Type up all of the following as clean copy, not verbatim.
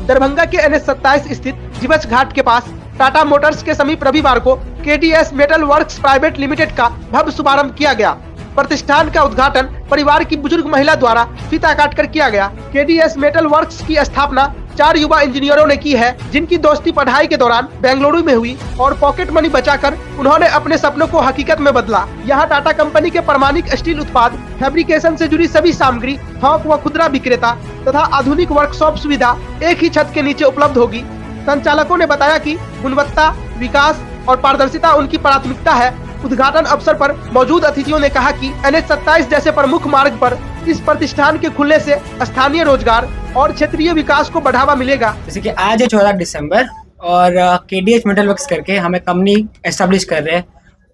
दरभंगा के NH 27 स्थित जीवछ घाट के पास टाटा मोटर्स के समीप रविवार को KDS metal works private limited का भव्य शुभारंभ किया गया। प्रतिष्ठान का उद्घाटन परिवार की बुजुर्ग महिला द्वारा फीता काटकर किया गया। KDS मेटल वर्क्स की स्थापना 4 युवा इंजीनियरों ने की है, जिनकी दोस्ती पढ़ाई के दौरान बेंगलुरु में हुई और पॉकेट मनी बचाकर उन्होंने अपने सपनों को हकीकत में बदला। यहाँ टाटा कंपनी के प्रमाणिक स्टील उत्पाद, फैब्रिकेशन से जुड़ी सभी सामग्री, थोक व खुदरा विक्रेता तथा आधुनिक वर्कशॉप सुविधा एक ही छत के नीचे उपलब्ध होगी। संचालकों ने बताया कि गुणवत्ता, विकास और पारदर्शिता उनकी प्राथमिकता है। उद्घाटन अवसर पर मौजूद अतिथियों ने कहा कि NH 27 जैसे प्रमुख मार्ग पर इस प्रतिष्ठान के खुलने से स्थानीय रोजगार और क्षेत्रीय विकास को बढ़ावा मिलेगा। जैसे कि आज है 14 दिसंबर और KDS मेटल वर्क्स करके हमें कंपनी एस्टेब्लिश कर रहे हैं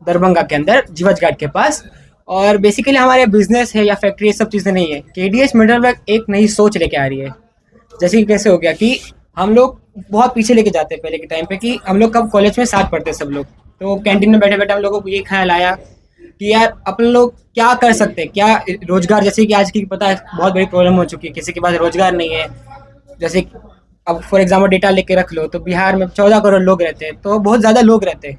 दरभंगा के अंदर जीवछ घाट के पास। और बेसिकली हमारे बिजनेस है या फैक्ट्री ये सब चीज़ें नहीं है। KDS मेटल वर्क एक नई सोच लेके आ रही है। जैसे कि कैसे हो गया कि हम लोग बहुत पीछे लेके जाते हैं पहले के टाइम पे कि हम लोग कब कॉलेज में साथ पढ़ते सब लोग, तो कैंटीन में बैठे बैठे हम लोगों को ये ख्याल आया कि यार अपन लोग क्या कर सकते हैं, क्या रोजगार, जैसे कि आज की पता है बहुत बड़ी प्रॉब्लम हो चुकी है, किसी के पास रोजगार नहीं है। जैसे अब फॉर एग्जाम्पल डेटा लेके रख लो तो बिहार में 14 करोड़ लोग रहते हैं, तो बहुत ज़्यादा लोग रहते हैं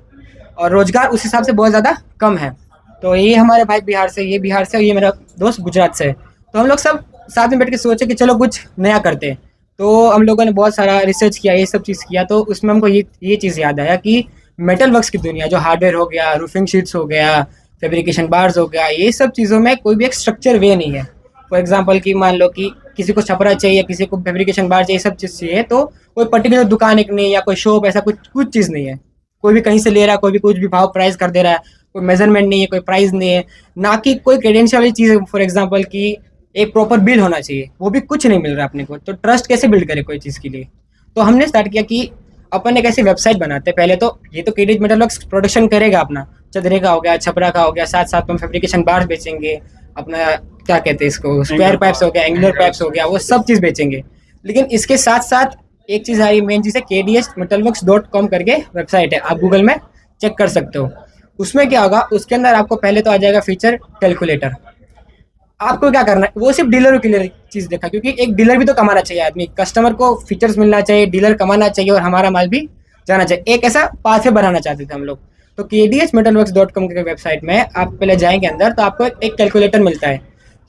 और रोजगार उस हिसाब से बहुत ज़्यादा कम है। तो ये हमारे भाई बिहार से, ये बिहार से, ये मेरा दोस्त गुजरात से है। तो हम लोग सब साथ में बैठ के सोचे कि चलो कुछ नया करते हैं। तो हम लोगों ने बहुत सारा रिसर्च किया, ये सब चीज़ किया, तो उसमें हमको ये चीज़ याद आया कि मेटल वर्क्स की दुनिया, जो हार्डवेयर हो गया, रूफिंग शीट्स हो गया, फैब्रिकेशन बार्स हो गया, ये सब चीज़ों में कोई भी एक स्ट्रक्चर वे नहीं है। फॉर एग्जांपल कि मान लो कि किसी को छपरा चाहिए, किसी को फैब्रिकेशन बार चाहिए, सब चीज़ चाहिए, तो कोई पर्टिकुलर दुकान एक नहीं या कोई शॉप, ऐसा कुछ चीज़ नहीं है। कोई भी कहीं से ले रहा है, कोई भी कुछ भी भाव प्राइस कर दे रहा है, कोई मेजरमेंट नहीं है, कोई प्राइस नहीं है, ना कि कोई क्रेडेंशियल वाली चीज़ है। फॉर एग्जाम्पल कि एक प्रॉपर बिल होना चाहिए, वो भी कुछ नहीं मिल रहा अपने को। तो ट्रस्ट कैसे बिल्ड करे कोई चीज़ के लिए? तो हमने स्टार्ट किया कि अपन एक ऐसी वेबसाइट बनाते हैं। पहले तो ये तो KDS मेटल वर्क्स प्रोडक्शन करेगा अपना, चदरे का हो गया, छपरा का हो गया, साथ साथ में फैब्रिकेशन बार्स बेचेंगे, अपना क्या कहते हैं इसको, स्क्वायर पाइप्स हो गया, एंगुलर पाइप्स हो गया, वो सब चीज़ बेचेंगे। लेकिन इसके साथ साथ एक चीज़ आ रही, मेन चीज़ है KDSmetalworks.com करके वेबसाइट है, आप गूगल में चेक कर सकते हो। उसमें क्या होगा, उसके अंदर आपको पहले तो आ जाएगा फीचर कैलकुलेटर। आपको क्या करना है, वो सिर्फ डीलरों के लिए चीज़ देखा, क्योंकि एक डीलर भी तो कमाना चाहिए आदमी, कस्टमर को फीचर्स मिलना चाहिए, डीलर कमाना चाहिए और हमारा माल भी जाना चाहिए। एक ऐसा पाथवे बनाना चाहते थे हम लोग। तो KDSmetalworks.com के वेबसाइट में आप पहले जाएंगे अंदर, तो आपको एक कैलकुलेटर मिलता है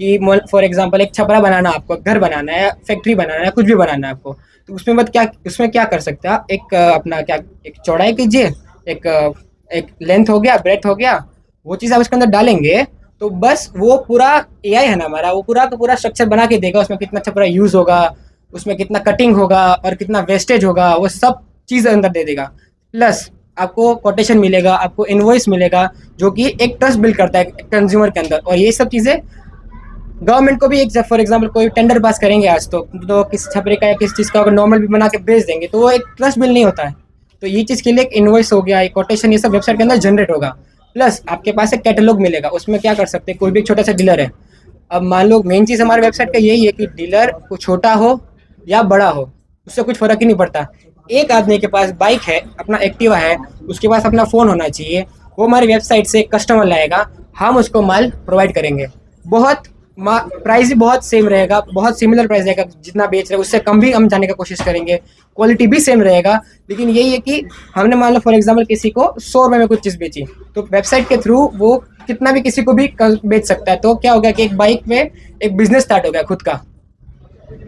कि फॉर एग्जांपल एक छपरा बनाना, आपको घर बनाना है, फैक्ट्री बनाना है, कुछ भी बनाना है आपको, तो उसमें क्या कर सकते हैं आप, एक अपना क्या, एक चौड़ाई कीजिए, एक लेंथ हो गया, ब्रेथ हो गया, वो चीज़ आप उसके अंदर डालेंगे तो बस वो पूरा AI है ना हमारा, वो पूरा का पूरा स्ट्रक्चर बना के देगा। उसमें कितना छपरा यूज़ होगा, उसमें कितना कटिंग होगा और कितना वेस्टेज होगा, वो सब चीज़ अंदर दे देगा। प्लस आपको कोटेशन मिलेगा, आपको इनवॉइस मिलेगा, जो कि एक ट्रस्ट बिल्ड करता है कंज्यूमर के अंदर। और ये सब चीज़ें गवर्नमेंट को भी, एक फॉर एग्जाम्पल कोई टेंडर पास करेंगे आज, तो किस छपरे का या किस चीज़ का अगर नॉर्मल भी बना के भेज देंगे तो वो एक ट्रस्ट बिल्ड नहीं होता है। तो ये चीज़ के लिए एक इनवॉइस हो गया, एक कोटेशन, ये सब वेबसाइट के अंदर जनरेट होगा। प्लस आपके पास एक कैटलॉग मिलेगा, उसमें क्या कर सकते हैं, कोई भी छोटा सा डीलर है, अब मान लो मेन चीज़ हमारे वेबसाइट का यही है कि डीलर को छोटा हो या बड़ा हो, उससे कुछ फ़र्क ही नहीं पड़ता। एक आदमी के पास बाइक है, अपना एक्टिवा है, उसके पास अपना फ़ोन होना चाहिए, वो हमारी वेबसाइट से कस्टमर लाएगा, हम उसको माल प्रोवाइड करेंगे। बहुत प्राइस भी बहुत सेम रहेगा, बहुत सिमिलर प्राइस रहेगा, जितना बेच रहे हैं उससे कम भी हम जाने की कोशिश करेंगे, क्वालिटी भी सेम रहेगा। लेकिन यही है कि हमने मान लो फॉर एग्जांपल किसी को 100 रुपये में कुछ चीज़ बेची, तो वेबसाइट के थ्रू वो कितना भी किसी को भी बेच सकता है। तो क्या हो गया कि एक बाइक में एक बिजनेस स्टार्ट हो गया खुद का।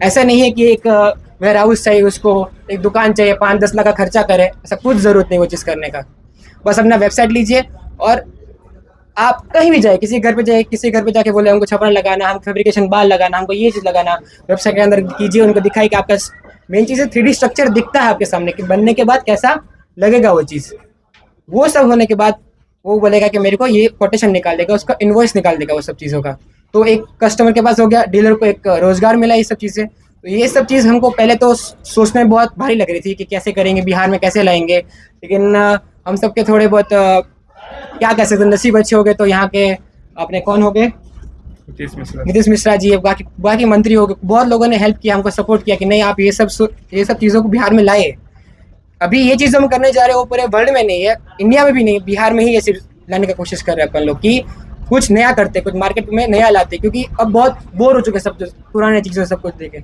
ऐसा नहीं है कि एक वेयर हाउस चाहिए, उसको एक दुकान चाहिए, 5-10 लाख का खर्चा करे, ऐसा कुछ ज़रूरत नहीं वो चीज़ करने का। बस अपना वेबसाइट लीजिए और आप कहीं भी जाए, किसी घर पे जाके बोले हमको छपरा लगाना, हमको फैब्रिकेशन बार लगाना, हमको ये चीज़ लगाना, वेबसाइट के अंदर कीजिए, उनको दिखाई कि आपका मेन चीज़ है 3D स्ट्रक्चर दिखता है आपके सामने कि बनने के बाद कैसा लगेगा वो चीज़। वो सब होने के बाद वो बोलेगा कि मेरे को ये कोटेशन निकाल देगा, उसका इनवॉइस निकाल देगा वो सब चीज़ों का। तो एक कस्टमर के पास हो गया, डीलर को एक रोज़गार मिला ये सब चीज़ें। तो ये सब चीज़ हमको पहले तो सोचने में बहुत भारी लग रही थी कि कैसे करेंगे, बिहार में कैसे लाएंगे। लेकिन हम सबके थोड़े बहुत क्या कह सकते हैं, नसीब अच्छे हो गए। तो यहाँ के अपने कौन हो गए, नीतीश मिश्रा जी, बाकी मंत्री हो गए, बहुत लोगों ने हेल्प किया, हमको सपोर्ट किया कि नहीं आप ये सब चीज़ों को बिहार में लाए। अभी ये चीज़ हम करने जा रहे हैं वो पूरे वर्ल्ड में नहीं है, इंडिया में भी नहीं, बिहार में ही ये सिर्फ लाने की कोशिश कर रहे हैं अपन लोग कि कुछ नया करते, कुछ मार्केट में नया लाते, क्योंकि अब बहुत बोर हो चुके सब पुराने चीज़ें सब कुछ देखे।